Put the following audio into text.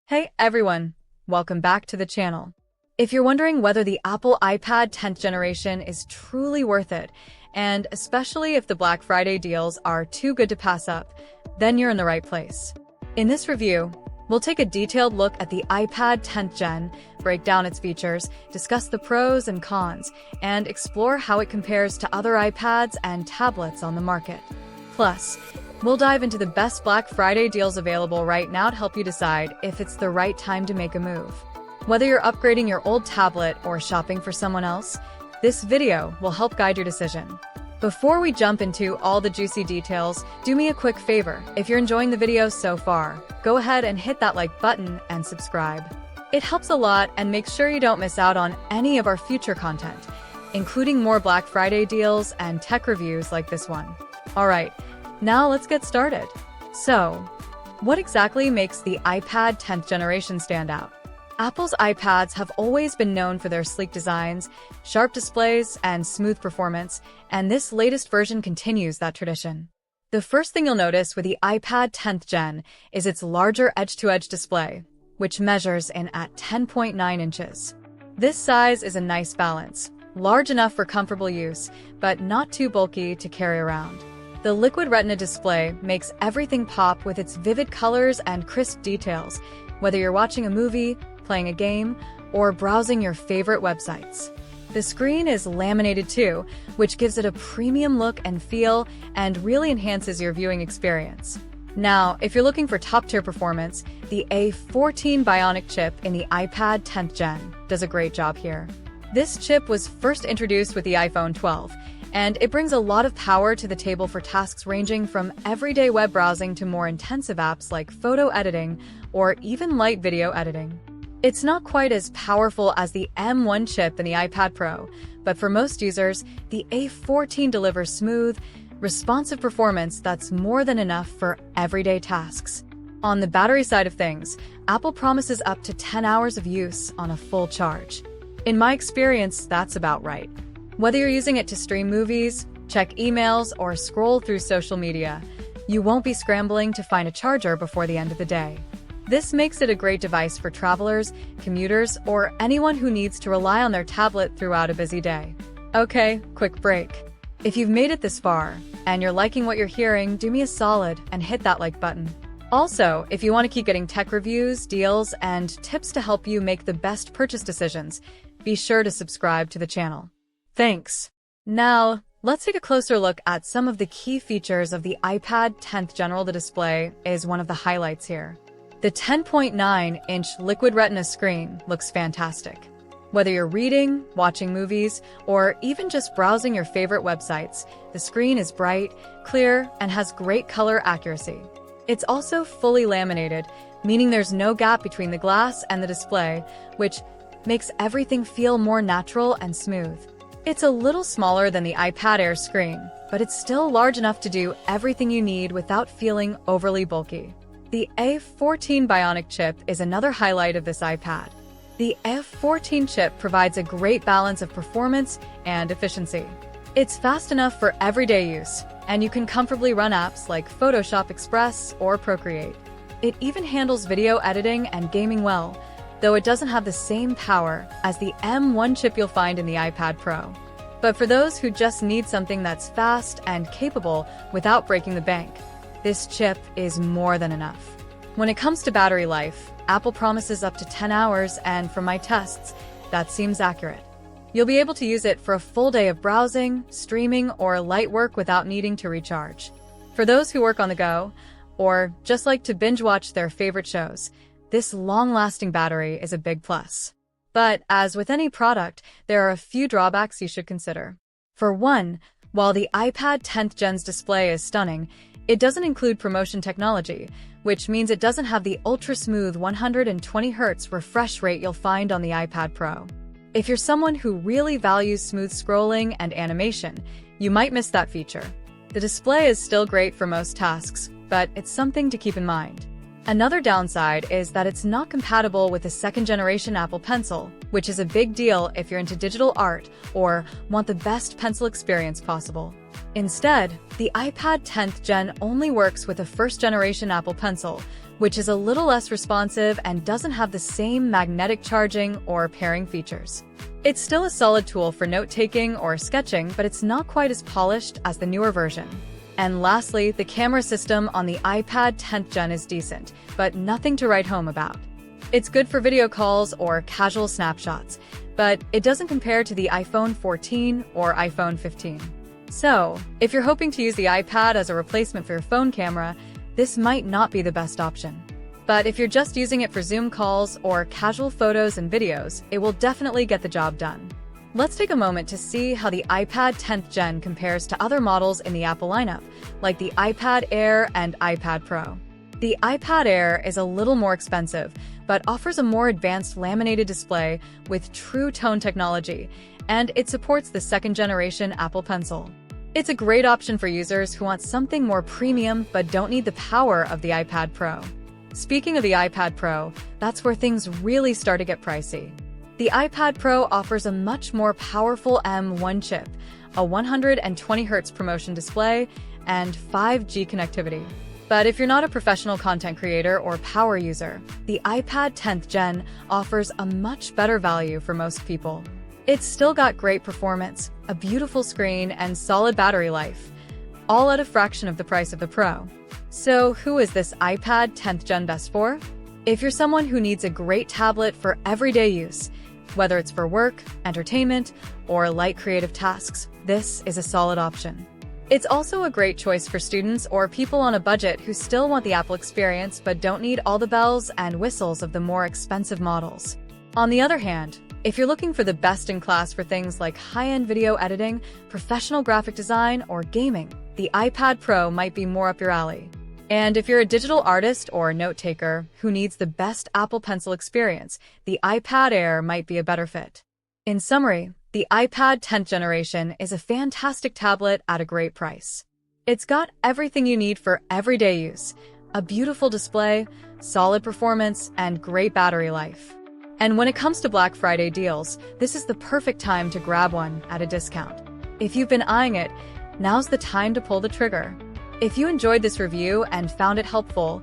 Hey everyone, welcome back to the channel. If you're wondering whether the Apple iPad 10th generation is truly worth it, and especially if the Black Friday deals are too good to pass up, then you're in the right place. In this review, we'll take a detailed look at the iPad 10th Gen, break down its features, discuss the pros and cons, and explore how it compares to other iPads and tablets on the market. Plus, we'll dive into the best Black Friday deals available right now to help you decide if it's the right time to make a move. Whether you're upgrading your old tablet or shopping for someone else, this video will help guide your decision. Before we jump into all the juicy details, do me a quick favor. If you're enjoying the video so far, go ahead and hit that like button and subscribe. It helps a lot, and make sure you don't miss out on any of our future content, including more Black Friday deals and tech reviews like this one. Alright, now let's get started. So, what exactly makes the iPad 10th generation stand out? Apple's iPads have always been known for their sleek designs, sharp displays, and smooth performance, and this latest version continues that tradition. The first thing you'll notice with the iPad 10th Gen is its larger edge-to-edge display, which measures in at 10.9 inches. This size is a nice balance, large enough for comfortable use, but not too bulky to carry around. The Liquid Retina display makes everything pop with its vivid colors and crisp details, whether you're watching a movie, playing a game, or browsing your favorite websites. The screen is laminated too, which gives it a premium look and feel and really enhances your viewing experience. Now, if you're looking for top-tier performance, the A14 Bionic chip in the iPad 10th Gen does a great job here. This chip was first introduced with the iPhone 12, and it brings a lot of power to the table for tasks ranging from everyday web browsing to more intensive apps like photo editing or even light video editing. It's not quite as powerful as the M1 chip in the iPad Pro, but for most users, the A14 delivers smooth, responsive performance that's more than enough for everyday tasks. On the battery side of things, Apple promises up to 10 hours of use on a full charge. In my experience, that's about right. Whether you're using it to stream movies, check emails, or scroll through social media, you won't be scrambling to find a charger before the end of the day. This makes it a great device for travelers, commuters, or anyone who needs to rely on their tablet throughout a busy day. Okay, quick break. If you've made it this far, and you're liking what you're hearing, do me a solid and hit that like button. Also, if you want to keep getting tech reviews, deals, and tips to help you make the best purchase decisions, be sure to subscribe to the channel. Thanks. Now, let's take a closer look at some of the key features of the iPad 10th Gen. The display is one of the highlights here. The 10.9-inch Liquid Retina screen looks fantastic. Whether you're reading, watching movies, or even just browsing your favorite websites, the screen is bright, clear, and has great color accuracy. It's also fully laminated, meaning there's no gap between the glass and the display, which makes everything feel more natural and smooth. It's a little smaller than the iPad Air screen, but it's still large enough to do everything you need without feeling overly bulky. The A14 Bionic chip is another highlight of this iPad. The A14 chip provides a great balance of performance and efficiency. It's fast enough for everyday use, and you can comfortably run apps like Photoshop Express or Procreate. It even handles video editing and gaming well, though it doesn't have the same power as the M1 chip you'll find in the iPad Pro. But for those who just need something that's fast and capable without breaking the bank, this chip is more than enough. When it comes to battery life, Apple promises up to 10 hours, and from my tests, that seems accurate. You'll be able to use it for a full day of browsing, streaming, or light work without needing to recharge. For those who work on the go, or just like to binge watch their favorite shows, this long-lasting battery is a big plus. But as with any product, there are a few drawbacks you should consider. For one, while the iPad 10th Gen's display is stunning, it doesn't include promotion technology, which means it doesn't have the ultra-smooth 120 Hz refresh rate you'll find on the iPad Pro. If you're someone who really values smooth scrolling and animation, you might miss that feature. The display is still great for most tasks, but it's something to keep in mind. Another downside is that it's not compatible with the second-generation Apple Pencil, which is a big deal if you're into digital art or want the best pencil experience possible. Instead, the iPad 10th Gen only works with a first-generation Apple Pencil, which is a little less responsive and doesn't have the same magnetic charging or pairing features. It's still a solid tool for note-taking or sketching, but it's not quite as polished as the newer version. And lastly, the camera system on the iPad 10th Gen is decent, but nothing to write home about. It's good for video calls or casual snapshots, but it doesn't compare to the iPhone 14 or iPhone 15. So, if you're hoping to use the iPad as a replacement for your phone camera, this might not be the best option. But if you're just using it for Zoom calls or casual photos and videos, it will definitely get the job done. Let's take a moment to see how the iPad 10th Gen compares to other models in the Apple lineup, like the iPad Air and iPad Pro. The iPad Air is a little more expensive, but offers a more advanced laminated display with True Tone technology, and it supports the second-generation Apple Pencil. It's a great option for users who want something more premium but don't need the power of the iPad Pro. Speaking of the iPad Pro, that's where things really start to get pricey. The iPad Pro offers a much more powerful M1 chip, a 120Hz ProMotion display, and 5G connectivity. But if you're not a professional content creator or power user, the iPad 10th Gen offers a much better value for most people. It's still got great performance, a beautiful screen, and solid battery life, all at a fraction of the price of the Pro. So who is this iPad 10th Gen best for? If you're someone who needs a great tablet for everyday use, whether it's for work, entertainment, or light creative tasks, this is a solid option. It's also a great choice for students or people on a budget who still want the Apple experience but don't need all the bells and whistles of the more expensive models. On the other hand, if you're looking for the best in class for things like high-end video editing, professional graphic design, or gaming, the iPad Pro might be more up your alley. And if you're a digital artist or note-taker who needs the best Apple Pencil experience, the iPad Air might be a better fit. In summary, the iPad 10th generation is a fantastic tablet at a great price. It's got everything you need for everyday use, a beautiful display, solid performance, and great battery life. And when it comes to Black Friday deals, this is the perfect time to grab one at a discount. If you've been eyeing it, now's the time to pull the trigger. If you enjoyed this review and found it helpful,